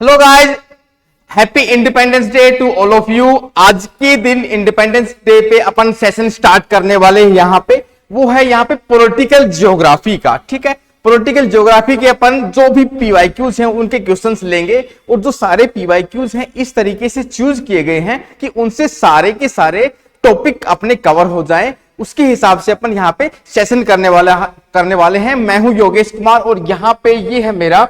Hello guys, happy independence day to all of you. आज के दिन इंडिपेंडेंस डे पे अपन सेशन स्टार्ट करने वाले हैं। यहाँ पे वो है यहाँ पे पॉलिटिकल ज्योग्राफी का। ठीक है, पॉलिटिकल ज्योग्राफी के अपन जो भी पीवाईक्यूज हैं उनके क्वेश्चंस लेंगे और जो सारे पीवाईक्यूज हैं इस तरीके से चूज किए गए हैं कि उनसे सारे के सारे टॉपिक अपने कवर हो जाएं, उसके हिसाब से अपन यहाँ पे सेशन करने वाले हैं। मैं हूं योगेश कुमार और यहाँ पे ये है मेरा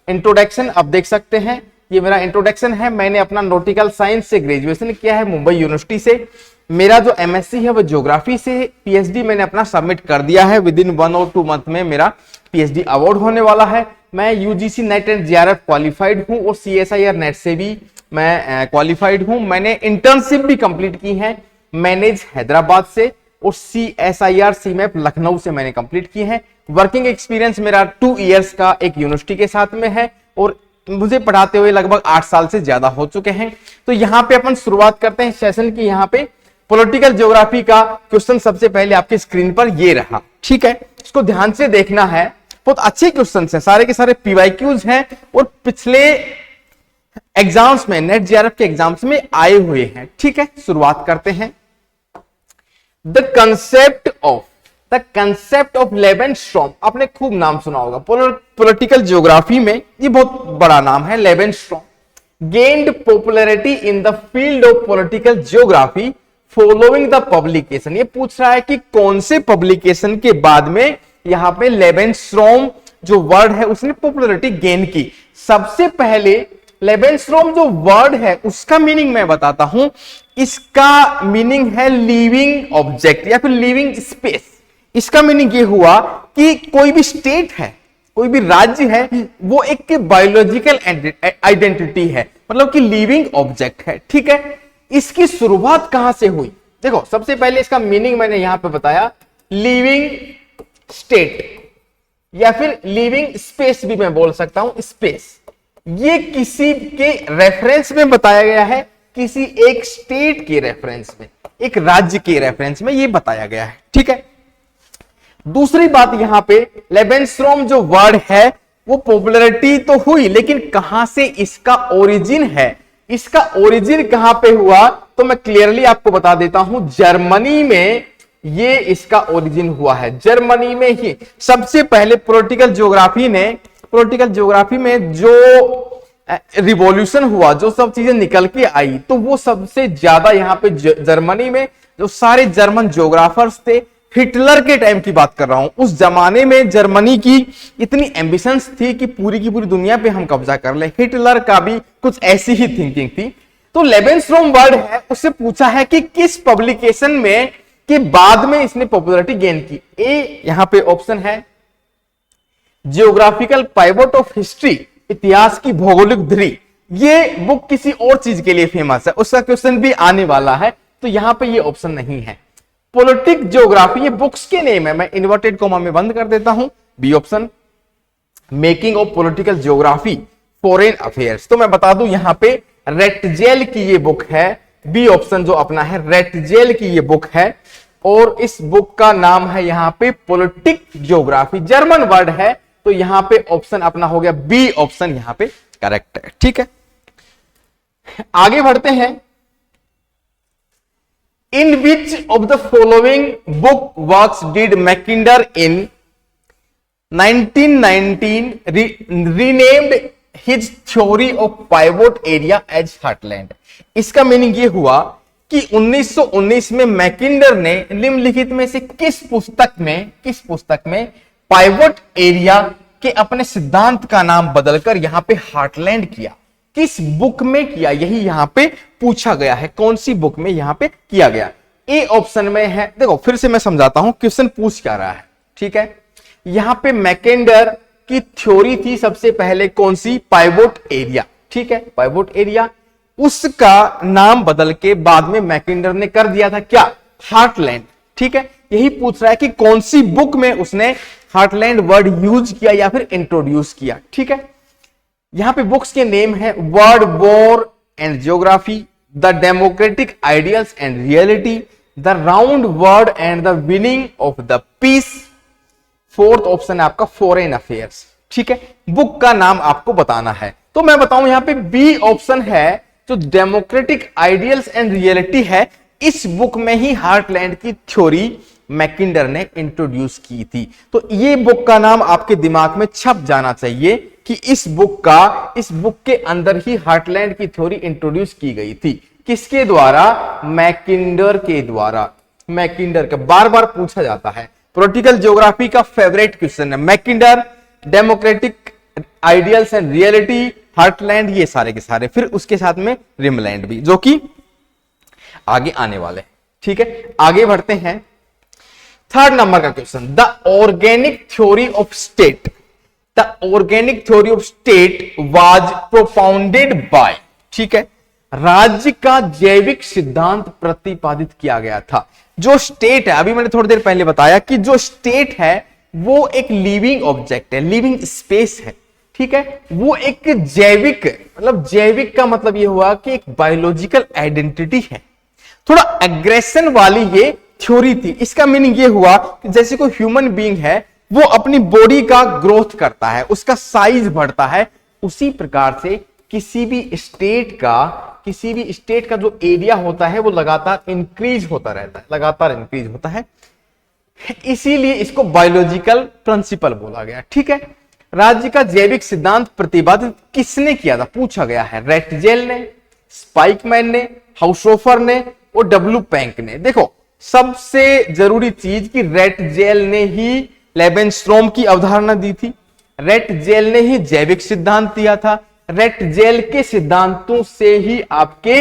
इंट्रोडक्शन। अब देख सकते हैं ये मेरा इंट्रोडक्शन है। मैंने अपना नॉटिकल साइंस से ग्रेजुएशन किया है मुंबई यूनिवर्सिटी से। मेरा जो एमएससी है वो ज्योग्राफी से है। पीएचडी मैंने अपना सबमिट कर दिया है। विद इन 1 और 2 मंथ में मेरा पीएचडी अवार्ड होने वाला है। मैं UGC net and JRF qualified हूं और सीएसआईआर नेट से भी मैं क्वालिफाइड हूं। मैंने इंटर्नशिप भी कंप्लीट की है मैनेज हैदराबाद से और सीएसआईआर सीमैप लखनऊ से मैंने कंप्लीट की है। वर्किंग एक्सपीरियंस मेरा 2 इयर्स का एक यूनिवर्सिटी के साथ में है और मुझे पढ़ाते हुए लगभग 8 साल से ज्यादा हो चुके हैं। तो यहाँ पे अपन शुरुआत करते हैं सेशन की। यहाँ पे पॉलिटिकल ज्योग्राफी का क्वेश्चन सबसे पहले आपकी स्क्रीन पर ये रहा। ठीक है, इसको ध्यान से देखना है। बहुत अच्छे क्वेश्चन हैं, सारे के सारे पीवाईक्यूज हैं और पिछले एग्जाम्स में नेट जेआरएफ के एग्जाम्स में आए हुए हैं। ठीक है, शुरुआत करते हैं। द कंसेप्ट ऑफ लेवेनस्ट्रॉम, आपने खूब नाम सुना होगा पॉलिटिकल ज्योग्राफी में, ये बहुत बड़ा नाम है। Levenstrom gained popularity in the field of political geography following the publication. ये पूछ रहा है कि कौन से पब्लिकेशन के बाद में यहां पे लेवेनस्ट्रॉम जो वर्ड है उसने पॉपुलैरिटी गेन की। सबसे पहले लेवेनस्ट्रॉम जो वर्ड है उसका मीनिंग मैं बताता हूं। इसका मीनिंग है लिविंग ऑब्जेक्ट या फिर लिविंग स्पेस। इसका मीनिंग ये हुआ कि कोई भी स्टेट है, कोई भी राज्य है, वो एक बायोलॉजिकल आइडेंटिटी है, मतलब कि लिविंग ऑब्जेक्ट है। ठीक है, इसकी शुरुआत कहां से हुई? देखो, सबसे पहले इसका मीनिंग मैंने यहां पे बताया, लिविंग स्टेट या फिर लिविंग स्पेस भी मैं बोल सकता हूं। स्पेस ये किसी के रेफरेंस में बताया गया है, किसी एक स्टेट के रेफरेंस में, एक राज्य के रेफरेंस में ये बताया गया है। ठीक है, दूसरी बात यहां पे लेवेनस्ट्रॉम जो वर्ड है वो पॉपुलैरिटी तो हुई, लेकिन कहां से इसका ओरिजिन है, इसका ओरिजिन कहां पे हुआ तो मैं क्लियरली आपको बता देता हूं। जर्मनी में ये इसका ओरिजिन हुआ है। जर्मनी में ही सबसे पहले पॉलिटिकल ज्योग्राफी में जो रिवॉल्यूशन हुआ, जो सब चीजें निकल के आई, तो वो सबसे ज्यादा यहाँ पे जर्मनी में जो सारे जर्मन ज्योग्राफर्स थे, हिटलर के टाइम की बात कर रहा हूं, उस जमाने में जर्मनी की इतनी एम्बिशंस थी कि पूरी की पूरी दुनिया पे हम कब्जा कर ले। हिटलर का भी कुछ ऐसी ही थिंकिंग थी। तो लेवेनस्ट्रॉम वर्ड है, उससे पूछा है कि किस पब्लिकेशन में के बाद में इसने पॉपुलैरिटी गेन की। ए यहां पे ऑप्शन है जियोग्राफिकल पाइवट ऑफ हिस्ट्री, इतिहास की भौगोलिक धुरी। ये बुक किसी और चीज के लिए फेमस है, उसका क्वेश्चन भी आने वाला है, तो यहां पे ये ऑप्शन नहीं है। पॉलिटिक ज्योग्राफी ये बुक्स के नेम है, मैं इन्वर्टेड कॉमा में बंद कर देता हूं। B option making of political geography foreign affairs, तो मैं बता दूं यहां पे रेटजेल की ये बुक है। बी ऑप्शन जो अपना है रेटजेल की ये बुक है और इस बुक का नाम है यहां पे पॉलिटिक ज्योग्राफी। जर्मन वर्ड है, तो यहां पे ऑप्शन अपना हो गया बी ऑप्शन यहां पे करेक्ट है। ठीक है, आगे बढ़ते हैं। In which of the following book works did Mackinder in 1919 renamed his theory of pivot area as heartland. इसका मीनिंग ये हुआ कि 1919 में मैकिंडर ने निम्नलिखित में से किस पुस्तक में पाइवोट एरिया के अपने सिद्धांत का नाम बदलकर यहां पे हार्टलैंड किया? किस बुक में किया, यही यहां पे पूछा गया है। कौन सी बुक में यहां पे किया गया? ए ऑप्शन में है, देखो फिर से मैं समझाता हूं क्वेश्चन पूछ क्या रहा है। ठीक है, यहां पे मैकिंडर की थ्योरी थी सबसे पहले कौन सी? Pivot area. ठीक है, पाइवोट एरिया, उसका नाम बदल के बाद में मैकिंडर ने कर दिया था क्या? हार्टलैंड। ठीक है, यही पूछ रहा है कि कौन सी बुक में उसने हार्टलैंड वर्ड यूज किया या फिर इंट्रोड्यूस किया। ठीक है, यहां पे बुक्स के नेम है world war and geography, the democratic ideals and reality, the round world and the winning of the peace. Fourth option है आपका फॉरेन अफेयर्स। ठीक है, बुक का नाम आपको बताना है। तो मैं बताऊं यहां पे बी ऑप्शन है, जो डेमोक्रेटिक आइडियल्स एंड रियलिटी है, इस बुक में ही हार्टलैंड की थ्योरी मैकिंडर ने इंट्रोड्यूस की थी। तो ये बुक का नाम आपके दिमाग में छप जाना चाहिए कि इस बुक के अंदर ही हार्टलैंड की थ्योरी इंट्रोड्यूस की गई थी। किसके द्वारा? मैकिंडर के द्वारा। मैकिंडर का बार बार पूछा जाता है, पॉलिटिकल ज्योग्राफी का फेवरेट क्वेश्चन है। Mackinder, democratic ideals and reality, heartland, ये सारे के सारे, फिर उसके साथ में रिमलैंड भी, जो कि आगे आने वाले। ठीक है, आगे बढ़ते हैं। थर्ड नंबर का question, the organic theory of state. The organic theory of state was propounded bye, ठीक है, राज्य का जैविक सिद्धांत प्रतिपादित किया गया था। जो स्टेट है, अभी मैंने थोड़ी देर पहले बताया कि जो स्टेट है वो एक लिविंग ऑब्जेक्ट है, लिविंग स्पेस है, ठीक है, वो एक जैविक, मतलब जैविक का मतलब ये हुआ कि एक बायोलॉजिकल आइडेंटिटी है। थोड़ा एग्रेशन वाली ये थ्योरी थी। इसका मीनिंग ये हुआ कि जैसे कोई ह्यूमन बीइंग है, वो अपनी बॉडी का ग्रोथ करता है, उसका साइज बढ़ता है, उसी प्रकार से किसी भी स्टेट का जो एरिया होता है वो लगातार इंक्रीज होता रहता है, लगातार इंक्रीज होता है। इसीलिए इसको बायोलॉजिकल प्रिंसिपल बोला गया। ठीक है, राज्य का जैविक सिद्धांत प्रतिपादित किसने किया था, पूछा गया है। रेटजेल ने, स्पाइकमैन ने, हाउसहोफर ने और डब्ल्यू पेंक ने। देखो, सबसे जरूरी चीज कि रेटजेल ने ही लेवेनस्ट्रॉम की अवधारणा दी थी, रेटजेल ने ही जैविक सिद्धांत दिया था, रेटजेल के सिद्धांतों से ही आपके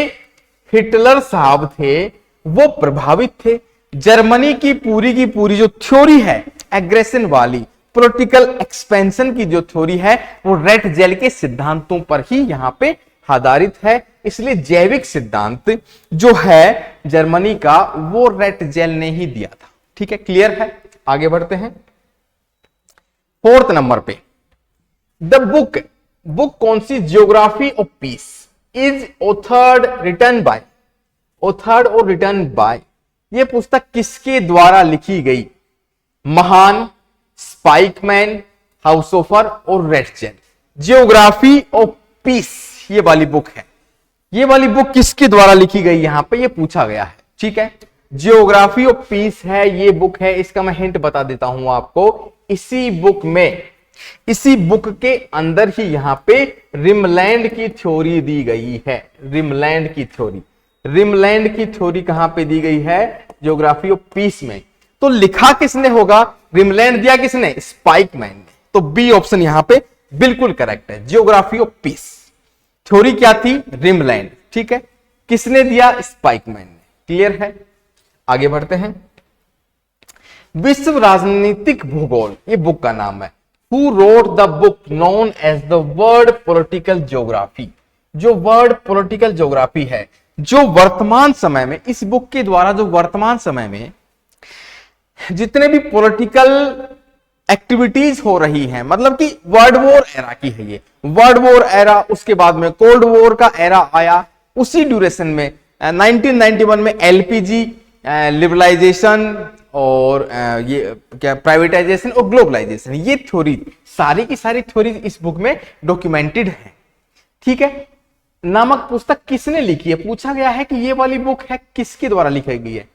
हिटलर साहब थे वो प्रभावित थे। जर्मनी की पूरी जो थ्योरी है एग्रेशन वाली, पॉलिटिकल एक्सपेंशन की जो थ्योरी है, वो रेटजेल के सिद्धांतों पर ही यहां पे आधारित है। इसलिए जैविक सिद्धांत जो है जर्मनी का, वो रेटजेल ने ही दिया था। ठीक है, क्लियर है, आगे बढ़ते हैं। फोर्थ नंबर पे, द बुक कौन सी? Geography of peace is authored और रिटन बाय। ये पुस्तक किसके द्वारा लिखी गई? महान, स्पाइकमैन, हाउसहोफर और रेटजेल। ज्योग्राफी ऑफ पीस ये वाली बुक है। ये वाली बुक किसके द्वारा लिखी गई, यहां पे ये पूछा गया है। ठीक है, ज्योग्राफी ऑफ पीस है ये बुक है। इसका मैं हिंट बता देता हूं आपको। इसी बुक के अंदर ही यहां पे रिमलैंड की थ्योरी दी गई है। रिमलैंड की थ्योरी कहां पे दी गई है? ज्योग्राफी ऑफ पीस में। तो लिखा किसने होगा? रिमलैंड दिया किसने? स्पाइकमैन ने। तो बी ऑप्शन यहां पे बिल्कुल करेक्ट है। ज्योग्राफी ऑफ पीस थ्योरी क्या थी? रिमलैंड। ठीक है, किसने दिया? स्पाइकमैन ने। क्लियर है, आगे बढ़ते हैं। विश्व राजनीतिक भूगोल ये बुक का नाम है। Who wrote the book known as the World Political Geography? जो वर्ल्ड पॉलिटिकल ज्योग्राफी है, जो वर्तमान समय में, इस बुक के द्वारा जो वर्तमान समय में जितने भी पॉलिटिकल एक्टिविटीज हो रही हैं, मतलब कि वर्ल्ड वॉर एरा की है ये। वर्ल्ड वॉर एरा, उसके बाद में कोल्ड वॉर का एरा आया, उसी ड्यूरेशन में 1991 में एलपीजी, लिबरलाइजेशन और ये क्या प्राइवेटाइजेशन और ग्लोबलाइजेशन, ये थ्योरी, सारी की सारी थ्योरी इस बुक में डॉक्यूमेंटेड है। ठीक है, नामक पुस्तक किसने लिखी है? पूछा गया है कि ये वाली बुक है किसके द्वारा लिखी गई है।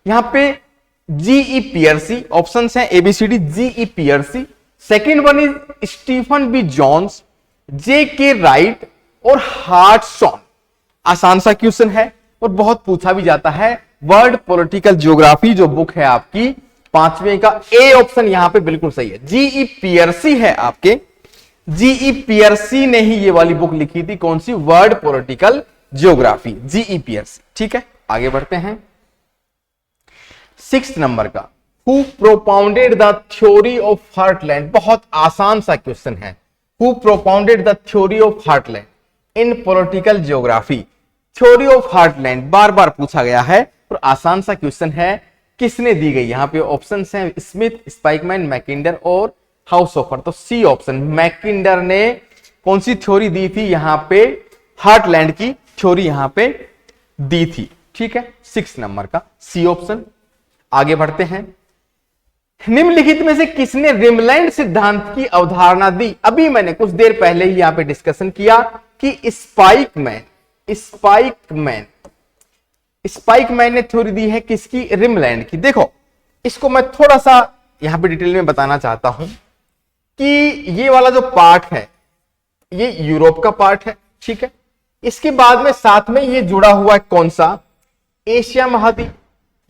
यहां पे जीई पियर्सी ऑप्शंस हैं, A B C D. G E Pearcy, second one is Stephen B Jones, J K Wright और हार्टसॉन। आसान सा क्वेश्चन है और बहुत पूछा भी जाता है। वर्ल्ड पॉलिटिकल ज्योग्राफी जो बुक है आपकी, पांचवें का ए ऑप्शन यहां पे बिल्कुल सही है। जीई पियर्सी है आपके, जीई पियर्सी ने ही ये वाली बुक लिखी थी। कौन सी? World political geography, G E Pearcy. ठीक है, आगे बढ़ते हैं। सिक्स्थ नंबर का, who propounded the theory of heartland. बहुत आसान सा क्वेश्चन है। Who propounded the theory of heartland in political geography. Theory of heartland बार बार पूछा गया है और आसान सा क्वेश्चन है। किसने दी गई? यहां पे ऑप्शंस हैं, स्मिथ, स्पाइकमैन, मैकिंडर और हाउसहोफर। तो सी ऑप्शन, मैकिंडर ने कौन सी थ्योरी दी थी? यहां पे हार्टलैंड की थ्योरी यहां पे दी थी। ठीक है, 6 नंबर का सी ऑप्शन। आगे बढ़ते हैं। निम्नलिखित में से किसने रिमलैंड सिद्धांत की अवधारणा दी? अभी मैंने कुछ देर पहले ही यहां पे डिस्कशन किया कि स्पाइकमैन ने थ्योरी दी है किसकी? रिमलैंड की। देखो इसको मैं थोड़ा सा यहां पे डिटेल में बताना चाहता हूं कि ये वाला जो पार्ट है ये यूरोप का पार्ट है, ठीक है। इसके बाद में साथ में ये जुड़ा हुआ है कौन सा? एशिया महाद्वीप।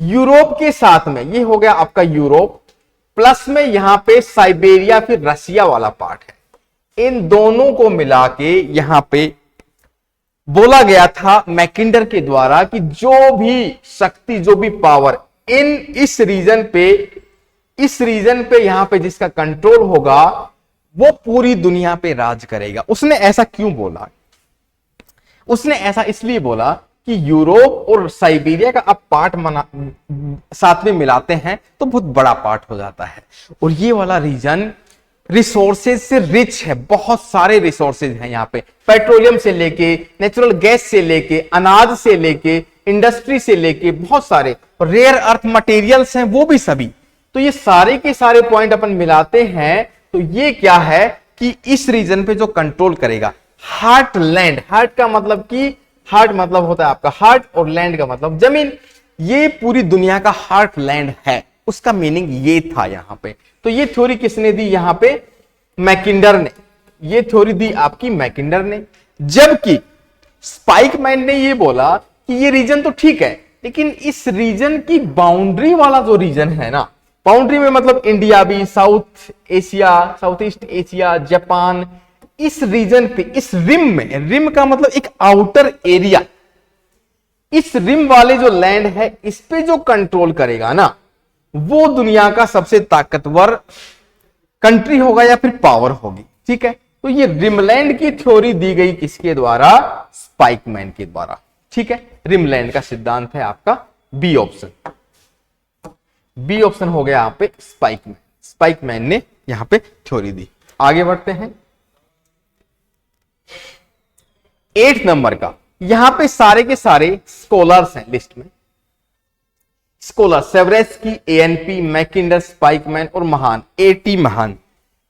यूरोप के साथ में ये हो गया आपका यूरोप, प्लस में यहां पे साइबेरिया फिर रसिया वाला पार्ट है। इन दोनों को मिला के यहां पे बोला गया था मैकिंडर के द्वारा कि जो भी शक्ति, जो भी पावर इस रीजन पे यहां पे जिसका कंट्रोल होगा वो पूरी दुनिया पे राज करेगा। उसने ऐसा क्यों बोला? उसने ऐसा इसलिए बोला कि यूरोप और साइबेरिया का अब पार्ट साथ में मिलाते हैं तो बहुत बड़ा पार्ट हो जाता है, और ये वाला रीजन रिसोर्सेज से रिच है, बहुत सारे रिसोर्सेज हैं यहाँ पे, पेट्रोलियम से लेके, नेचुरल गैस से लेके, अनाज से लेके, इंडस्ट्री से लेके, बहुत सारे रेयर अर्थ मटेरियल्स हैं वो भी सभी। तो ये सारे के सारे पॉइंट अपन मिलाते हैं तो ये क्या है कि इस रीजन पे जो कंट्रोल करेगा, हार्टलैंड, हार्ट का मतलब कि हार्ट मतलब होता है आपका हार्ट और लैंड का मतलब जमीन, ये पूरी दुनिया का हार्टलैंड है, उसका मीनिंग ये था यहां पे। तो ये थ्योरी किसने दी? यहां पे मैकिंडर ने, ये थ्योरी दी आपकी मैकिंडर ने। जबकि स्पाइकमैन ने ये बोला कि ये रीजन तो ठीक है, लेकिन इस रीजन की बाउंड्री वाला जो रीजन है ना, बाउंड्री में मतलब इंडिया भी, south Asia, south east Asia, Japan, इस रीजन पे, इस रिम में, रिम का मतलब एक आउटर एरिया, इस रिम वाले जो लैंड है इस पे जो कंट्रोल करेगा ना वो दुनिया का सबसे ताकतवर कंट्री होगा या फिर पावर होगी, ठीक है। तो ये रिमलैंड की थ्योरी दी गई किसके द्वारा? स्पाइकमैन के द्वारा, ठीक है। रिमलैंड का सिद्धांत है आपका बी ऑप्शन, बी ऑप्शन हो गया यहां पे स्पाइकमैन, स्पाइकमैन ने यहां पे थ्योरी दी। आगे बढ़ते हैं 8 नंबर का, यहां पे सारे के सारे स्कॉलर्स हैं लिस्ट में, स्कॉलर सेवरेस्की, एएनपी, मैकिंडर, स्पाइकमैन और महान, एटी महान।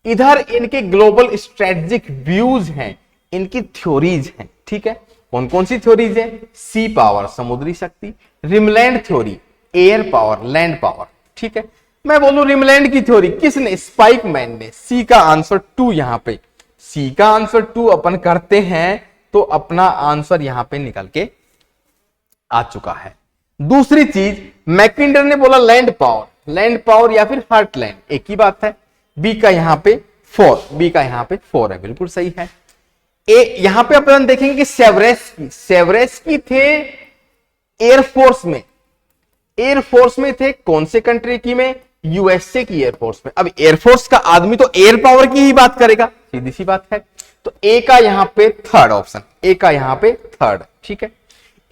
इधर इनके ग्लोबल स्ट्रेटेजिक व्यूज हैं, इनकी थ्योरीज हैं, ठीक है। कौन कौन सी थ्योरीज है? सी पावर, समुद्री शक्ति, rimland theory, air power, land power, ठीक है। मैं बोलूं रिमलैंड की थ्योरी किसने? स्पाइकमैन ने। सी का आंसर 2 यहां पे, सी का आंसर 2 अपन करते हैं तो अपना आंसर यहां पे निकल के आ चुका है। दूसरी चीज, मैकिंडर ने बोला लैंड पावर, लैंड पावर या फिर हार्टलैंड, एक ही बात है। बी का यहां पे 4, बी का यहां पे 4 है, बिल्कुल सही है। ए यहां पे अपन देखेंगे कि सेवरेस्की, सेवरेस्की थे एयरफोर्स में, एयरफोर्स में थे कौन से कंट्री की में? यूएसए की एयरफोर्स में। अब एयरफोर्स का आदमी तो एयर पावर की ही बात करेगा, सीधी सी बात है। तो ए का यहां पे थर्ड ऑप्शन, ए का यहां पे थर्ड, ठीक है।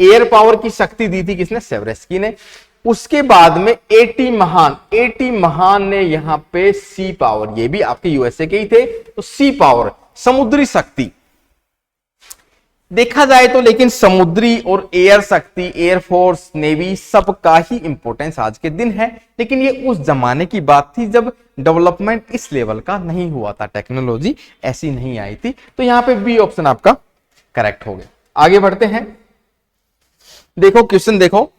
एयर पावर की शक्ति दी थी किसने? सेवरेस्की ने। उसके बाद में एटी महान, एटी महान ने यहां पे सी पावर, ये भी आपके यूएसए के ही थे, तो सी पावर समुद्री शक्ति देखा जाए तो, लेकिन समुद्री और एयर शक्ति, एयरफोर्स, नेवी सबका ही इंपॉर्टेंस आज के दिन है, लेकिन ये उस जमाने की बात थी जब डेवलपमेंट इस लेवल का नहीं हुआ था, टेक्नोलॉजी ऐसी नहीं आई थी। तो यहां पे बी ऑप्शन आपका करेक्ट हो गया। आगे बढ़ते हैं, देखो क्वेश्चन देखो,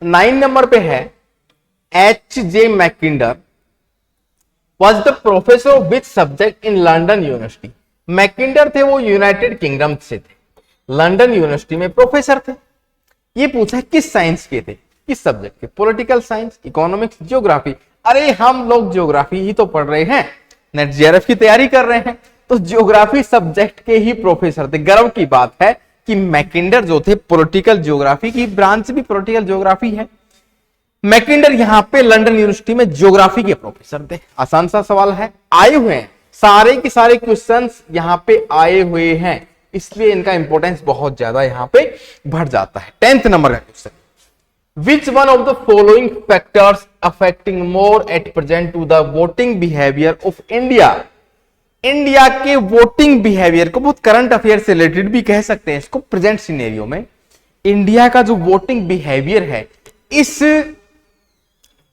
नाइन नंबर पे है, H J Mackinder was the professor of which subject in London university. Mackinder थे वो यूनाइटेड किंगडम से थे, लंदन यूनिवर्सिटी में प्रोफेसर थे। ये पूछा है किस साइंस के थे, किस सब्जेक्ट के? Political science, economics, geography. अरे हम लोग ज्योग्राफी ही तो पढ़ रहे हैं, नेट जेआरएफ की तैयारी कर रहे हैं, तो ज्योग्राफी सब्जेक्ट के ही प्रोफेसर थे। गर्व की बात है कि मैकिंडर जो थे पॉलिटिकल ज्योग्राफी की ब्रांच भी पॉलिटिकल ज्योग्राफी है। मैकिंडर यहां पे लंदन यूनिवर्सिटी में ज्योग्राफी के प्रोफेसर थे। आसान सा सवाल है, आए हुए हैं सारे के सारे क्वेश्चंस यहां पे आए हुए हैं, इसलिए इनका इंपॉर्टेंस बहुत ज्यादा यहां पे बढ़ जाता है। 10th नंबर का question, which one of the following factors affecting more at present to the voting behaviour of India? India के वोटिंग बिहेवियर को, बहुत करंट अफेयर से रिलेटेड भी कह सकते हैं इसको, प्रेजेंट सिनेरियो में इंडिया का जो वोटिंग बिहेवियर है इस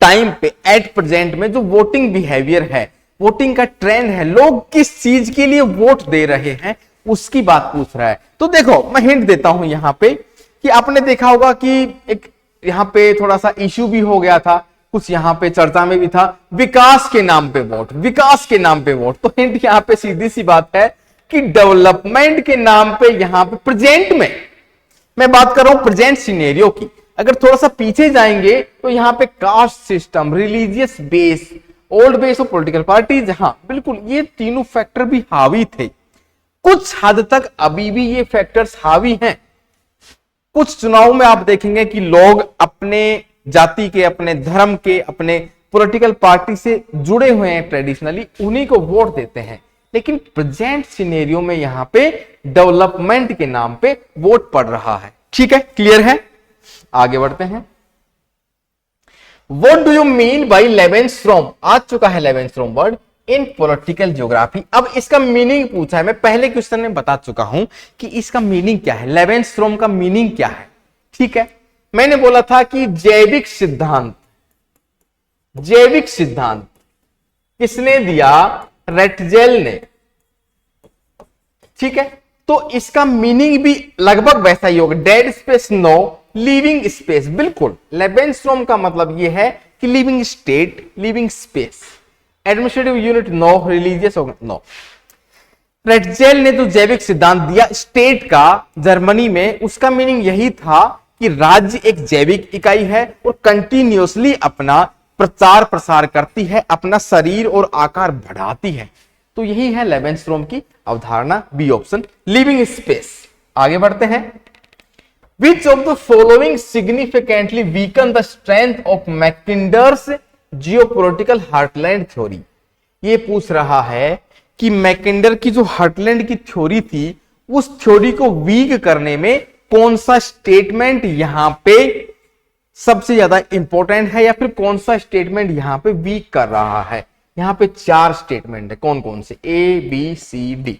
टाइम पे, एट प्रेजेंट में जो वोटिंग बिहेवियर है, वोटिंग का ट्रेंड है, लोग किस चीज के लिए वोट दे रहे हैं उसकी बात पूछ रहा है। तो देखो मैं हिंट देता हूं यहां पे कि आपने देखा होगा कि एक यहां पे थोड़ा सा इश्यू भी हो गया था, कुछ यहां पे चर्चा में भी था, विकास के नाम पे वोट, विकास के नाम पे वोट। तो हिंट यहां पे सीधी सी बात है कि डेवलपमेंट के नाम पे यहां पे प्रेजेंट में, मैं बात कर रहा हूं प्रेजेंट सिनेरियो की, अगर थोड़ा सा पीछे जाएंगे तो यहां पे caste system, religious base, old base of political parties, हाँ बिल्कुल ये तीनों फैक्टर भी हावी थे। कुछ हद तक अभी भी ये फैक्टर्स हावी हैं। कुछ चुनाव में आप देखेंगे कि लोग अपने जाति के, अपने धर्म के, अपने पॉलिटिकल पार्टी से जुड़े हुए हैं ट्रेडिशनली, उन्हीं को वोट देते हैं। लेकिन प्रेजेंट सिनेरियो में यहां पे डेवलपमेंट के नाम पे वोट पड़ रहा है। ठीक है, क्लियर है? आगे बढ़ते हैं। What do you mean by लेवेंस्ट्रॉम? आ चुका है लेवेंस्ट्रॉम वर्ड इन पॉलिटिकल ज्योग्राफी। अब इसका मीनिंग पूछा है, मैं पहले क्वेश्चन में बता चुका हूं कि इसका मीनिंग क्या है, लेवेंस्ट्रॉम का मीनिंग क्या है। ठीक है, मैंने बोला था कि जैविक सिद्धांत, जैविक सिद्धांत किसने दिया? रेटजेल ने। ठीक है, तो इसका मीनिंग भी लगभग वैसा ही होगा, dead space no, living space. बिल्कुल, लेवेंस्ट्रॉम का मतलब यह है कि living state, living space, administrative unit no, religious no. Ratzel ने जो जैविक सिद्धांत दिया स्टेट का जर्मनी में, उसका मीनिंग यही था कि राज्य एक जैविक इकाई है और कंटिन्यूअसली अपना प्रचार प्रसार करती है, अपना शरीर और आकार बढ़ाती है। तो यही है लेवेंस्ट्रॉम की अवधारणा, बी ऑप्शन, लिविंग स्पेस। आगे बढ़ते हैं। Which of the following significantly weaken the strength of Mackinder's geopolitical heartland theory? ये पूछ रहा है कि मैकिन्डर की जो हार्टलैंड की थ्योरी थी, उस थ्योरी को वीक करने में कौन सा स्टेटमेंट यहां पे सबसे ज्यादा इंपॉर्टेंट है, या फिर कौन सा स्टेटमेंट यहां पे वीक कर रहा है? यहां पे 4 स्टेटमेंट है, कौन कौन से? A B C D.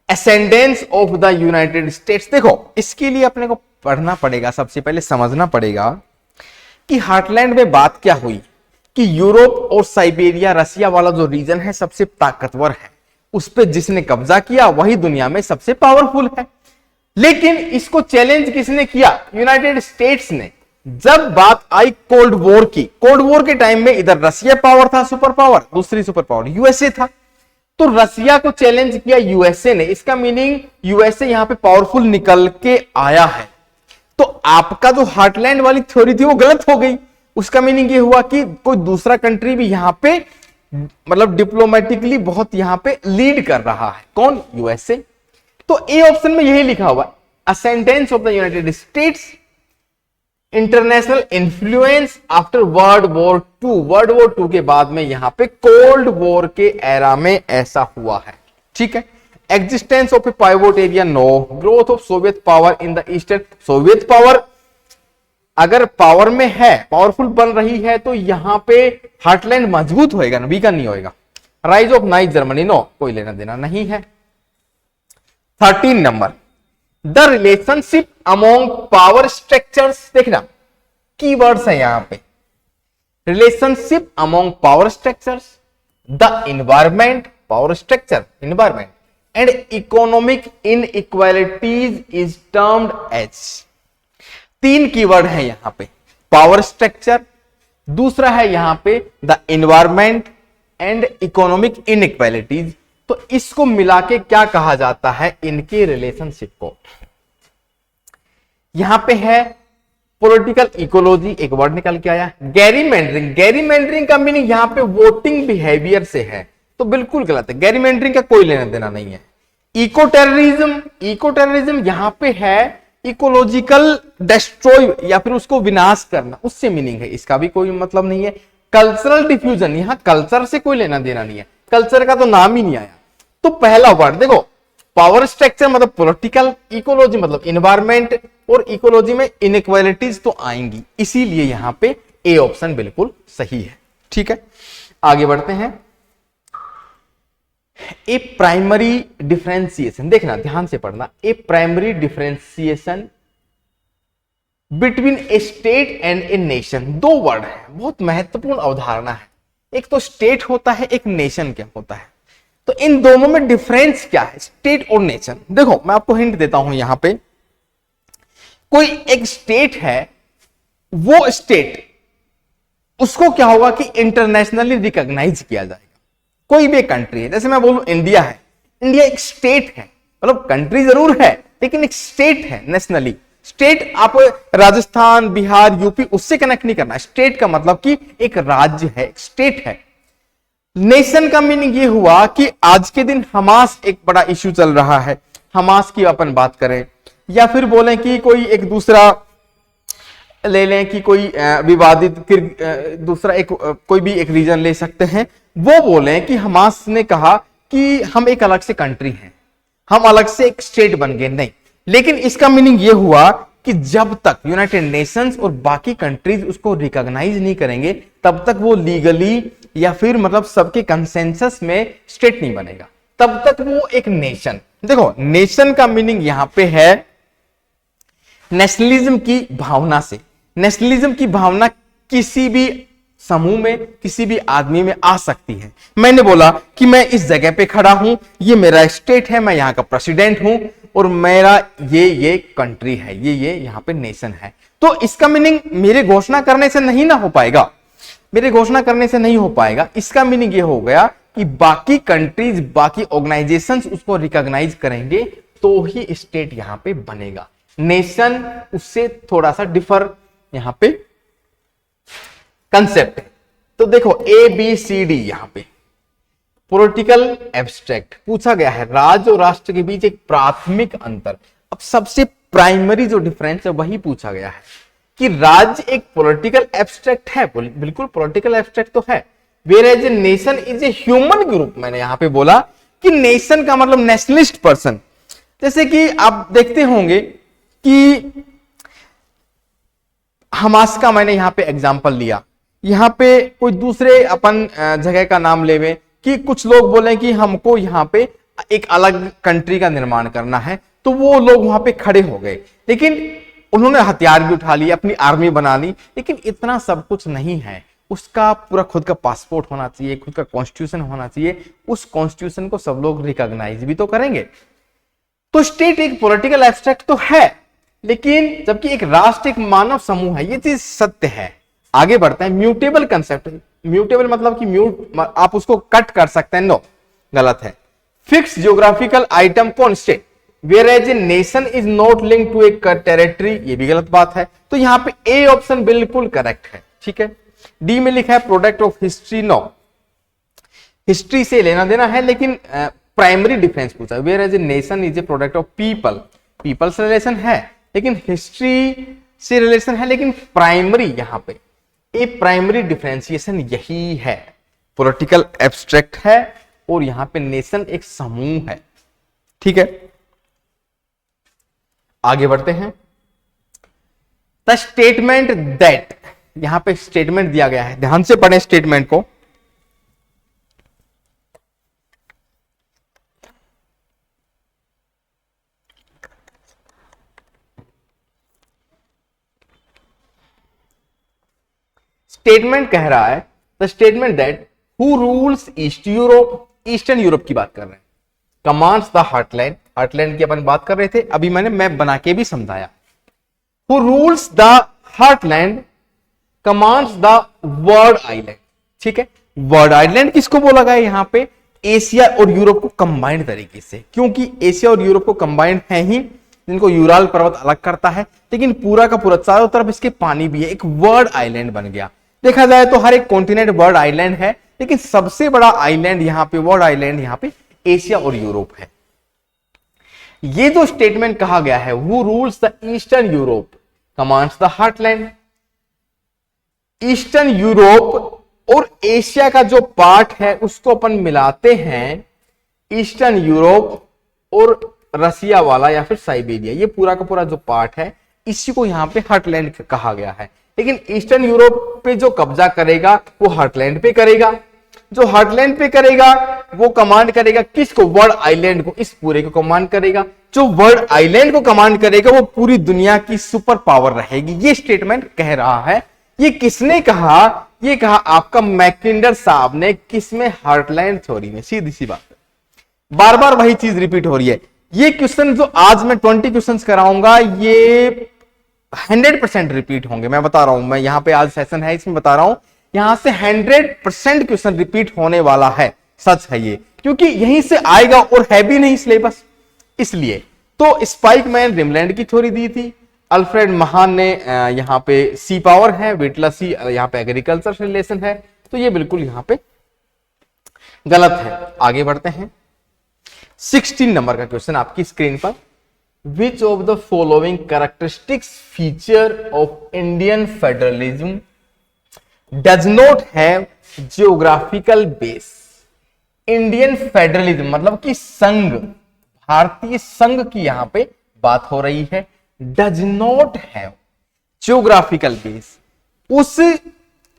Ascendance of the United States, देखो इसके लिए अपने को पढ़ना पड़ेगा, सबसे पहले समझना पड़ेगा कि हार्टलैंड में बात क्या हुई कि यूरोप और साइबेरिया, रसिया वाला जो रीजन है सबसे ताकतवर है, उस पर जिसने कब्जा किया वही दुनिया में सबसे पावरफुल है। लेकिन इसको चैलेंज किसने किया? यूनाइटेड स्टेट्स ने। जब बात आई कोल्ड वॉर की, कोल्ड वॉर के टाइम में इधर रसिया पावर था, सुपर पावर, दूसरी सुपर पावर यूएसए था, तो रसिया को चैलेंज किया यूएसए ने। इसका मीनिंग यूएसए यहां पे पावरफुल निकल के आया है। तो आपका जो हार्टलैंड वाली थ्योरी थी वो गलत हो गई। उसका मीनिंग ये हुआ कि कोई दूसरा कंट्री भी यहां पे मतलब डिप्लोमेटिकली बहुत यहां पे लीड कर रहा है। कौन? यूएसए। तो ए ऑप्शन में यही लिखा हुआ, ascendance of the United States, international influence after world war two. World war two के बाद में यहां पे कोल्ड वॉर के एरा में ऐसा हुआ है। ठीक है, existence of a pivot area no, growth of Soviet power in the eastern. Soviet power अगर पावर में है, पावरफुल बन रही है, तो यहां पे हार्टलैंड मजबूत होएगा ना, वीकन नहीं होएगा। Rise of Nazi Germany no, कोई लेना देना नहीं है। 13 number, the relationship among power structures. देखना कीवर्ड्स है यहां पे, relationship among power structures, the environment, power structure, environment, and economic inequalities is termed as. 3 keyword है यहां पे, पावर स्ट्रक्चर, दूसरा है यहां पे the environment and economic inequalities. तो इसको मिला के क्या कहा जाता है? इनके रिलेशनशिप को यहां पे है पॉलिटिकल इकोलॉजी, एक वर्ड निकल के आया, गैरीमेंडरिंग। गैरीमेंडरिंग का मीनिंग यहां पे वोटिंग बिहेवियर से है, तो बिल्कुल गलत है, गैरीमेंडरिंग का कोई लेना देना नहीं है। इको टेररिज्म, इको टेररिज्म यहां पे है इकोलॉजिकल डिस्ट्रॉय या फिर उसको विनाश करना, उससे मीनिंग है, इसका भी कोई मतलब नहीं है। कल्चरल डिफ्यूजन, यहां कल्चर से कोई लेना देना नहीं है, कल्चर का तो नाम ही नहीं आया। तो पहला वर्ड देखो, पावर स्ट्रक्चर मतलब पॉलिटिकल, इकोलॉजी मतलब इन्वायरमेंट, और इकोलॉजी में इनइक्वालिटीज तो आएंगी, इसीलिए यहां पे ए ऑप्शन बिल्कुल सही है। ठीक है, आगे बढ़ते हैं। ए प्राइमरी डिफरेंशिएशन, देखना ध्यान से पढ़ना, a primary differentiation between a state and a nation. दो वर्ड है, बहुत महत्वपूर्ण अवधारणा है। एक तो स्टेट होता है, एक नेशन क्या होता है। तो इन दोनों में डिफरेंस क्या है, स्टेट और नेशन। देखो मैं आपको हिंट देता हूं, यहां पे कोई एक स्टेट है, वो स्टेट उसको क्या होगा कि इंटरनेशनली रिकॉग्नाइज किया जाएगा। कोई भी कंट्री है, जैसे मैं बोलूं इंडिया है, इंडिया एक स्टेट है, मतलब कंट्री जरूर है लेकिन एक स्टेट है नेशनली। स्टेट आप राजस्थान, बिहार, यूपी उससे कनेक्ट नहीं करना। स्टेट का मतलब कि एक राज्य है, एक स्टेट है। नेशन का मीनिंग ये हुआ कि आज के दिन हमास एक बड़ा इश्यू चल रहा है, हमास की अपन बात करें, या फिर बोलें कि कोई एक दूसरा ले लें कि कोई विवादित दूसरा एक कोई भी एक रीजन ले सकते हैं, वो बोले कि हमास ने कहा कि हम एक अलग से कंट्री हैं, हम अलग से एक स्टेट बन गए, नहीं। लेकिन इसका मीनिंग ये हुआ कि जब तक यूनाइटेड नेशंस और बाकी कंट्रीज उसको रिकॉग्नाइज नहीं करेंगे तब तक वो लीगली या फिर मतलब सबके कंसेंसस में स्टेट नहीं बनेगा, तब तक वो एक नेशन। देखो नेशन का मीनिंग यहां पे है नेशनलिज्म की भावना से। नेशनलिज्म की भावना किसी भी समूह में, किसी भी आदमी में आ सकती है। मैंने बोला कि मैं इस जगह पे खड़ा हूं, ये मेरा स्टेट है, मैं यहां का प्रेसिडेंट हूं और मेरा ये कंट्री है, ये यहां पे नेशन है। तो इसका मीनिंग मेरे घोषणा करने से नहीं ना हो पाएगा, मेरे घोषणा करने से नहीं हो पाएगा। इसका मीनिंग ये हो गया कि बाकी कंट्रीज, बाकी ऑर्गेनाइजेशंस उसको रिकॉग्नाइज करेंगे तो ही स्टेट यहां पे बनेगा। नेशन उससे थोड़ा सा डिफर यहां पे कंसेप्ट है। तो देखो ABCD यहां पे पॉलिटिकल एब्स्ट्रैक्ट पूछा गया है, राज्य और राष्ट्र के बीच एक प्राथमिक अंतर। अब सबसे प्राइमरी जो डिफरेंस है वही पूछा गया है कि राज्य एक पॉलिटिकल एब्स्ट्रैक्ट है, बिल्कुल पॉलिटिकल एब्स्ट्रैक्ट तो है, whereas a nation is a human group. मैंने यहां पे बोला कि नेशन का मतलब नेशनलिस्ट पर्सन। जैसे कि आप देखते होंगे कि हमास का मैंने यहां पे एग्जांपल लिया, यहां पे कोई दूसरे अपन जगह का नाम लेवे कि कुछ लोग बोले कि हमको यहां पे एक अलग कंट्री का निर्माण करना है, तो वो लोग वहां पे खड़े हो गए, लेकिन उन्होंने हथियार भी उठा लिए, अपनी आर्मी बना ली। लेकिन इतना सब कुछ नहीं है, उसका पूरा खुद का पासपोर्ट होना चाहिए, खुद का कॉन्स्टिट्यूशन होना चाहिए, उस कॉन्स्टिट्यूशन को सब लोग रिकॉग्नाइज भी तो करेंगे। तो स्टेट एक पॉलिटिकल एब्स्ट्रैक्ट तो है, लेकिन जबकि एक राष्ट्र एक मानव समूह है, ये चीज सत्य है। आगे बढ़ते हैं, म्यूटेबल कंसेप्ट। म्यूटेबल मतलब कि म्यूट आप उसको कट कर सकते हैं, नो गलत है। फिक्स जियोग्राफिकल आइटम कौन state, whereas a nation is not link to a territory, ये भी गलत बात है। तो यहां पे ए ऑप्शन बिल्कुल करेक्ट है, ठीक है। डी में लिखा है product of history, no, history से लेना देना है, लेकिन प्राइमरी डिफरेंस पूछा, whereas a nation is a product of people, people से रिलेशन है लेकिन हिस्ट्री से रिलेशन है, लेकिन प्राइमरी यहां पे ए प्राइमरी डिफरेंशिएशन यही है, पॉलिटिकल एब्स्ट्रैक्ट है और यहां पे नेशन एक समूह है, ठीक है। आगे बढ़ते हैं, द स्टेटमेंट दैट, यहां पे स्टेटमेंट दिया गया है, ध्यान से पढ़ें स्टेटमेंट को। स्टेटमेंट कह रहा है the statement that who rules east Europe, eastern Europe की बात कर रहे हैं, कमांड्स द हार्टलैंड, हार्टलैंड की अपन बात कर रहे थे, अभी मैंने मैप बना के भी समझाया। Who rules the heartland commands the word island, ठीक है। वर्ड आइलैंड किसको बोला गया यहां पे, एशिया और यूरोप को कंबाइंड तरीके से, क्योंकि एशिया और यूरोप को कंबाइंड है ही, जिनको यूराल पर्वत अलग करता है, लेकिन पूरा का पूरा चारों तरफ इसके पानी भी है, एक वर्ड आइलैंड बन गया। देखा जाए तो हर एक कॉन्टिनेंट वर्ड आइलैंड है, लेकिन सबसे बड़ा आइलैंड यहां पे, वर्ड आइलैंड यहां पे एशिया और यूरोप है। ये जो स्टेटमेंट कहा गया है, who rules the eastern Europe commands the heartland, eastern Europe और एशिया का जो पार्ट है उसको अपन मिलाते हैं, ईस्टर्न यूरोप और रसिया वाला या फिर साइबेरिया, ये पूरा का पूरा जो पार्ट है इसी को यहां पे हार्टलैंड कहा गया है। लेकिन ईस्टर्न यूरोप पे जो कब्जा करेगा वो हार्टलैंड पे करेगा, जो हार्टलैंड पे करेगा वो कमांड करेगा किसको? वर्ल्ड आइलैंड को, इस पूरे को कमांड करेगा। जो वर्ल्ड आइलैंड को कमांड करेगा वो पूरी दुनिया की सुपर पावर रहेगी। ये स्टेटमेंट कह रहा है। ये किसने कहा? ये कहा आपका मैकिंडर साहब ने। किसमें? हार्टलैंड थ्योरी में। सीधी सी बात है, बार बार वही चीज रिपीट हो रही है। ये क्वेश्चन जो आज मैं 20 क्वेश्चंस कराऊंगा ये 100% रिपीट होंगे। मैं बता रहा हूं, मैं यहां पे आज सेशन है इसमें बता रहा हूं, यहां से 100% क्वेश्चन रिपीट होने वाला है। सच है ये, क्योंकि यहीं से आएगा और है भी नहीं सिलेबस, इसलिए। तो स्पाइकमैन रिमलैंड की थ्योरी दी थी, अल्फ्रेड महान ने यहां पे सी पावर है, विटलसी यहां पे एग्रीकल्चर से रिलेशन है, तो ये बिल्कुल यहां पे गलत है। आगे बढ़ते हैं। 16 नंबर का क्वेश्चन आपकी स्क्रीन पर। विच of the following characteristics feature of Indian federalism does not have geographical base? Indian federalism मतलब कि संघ, भारतीय संघ की यहां पे बात हो रही है। Does not have geographical base, उस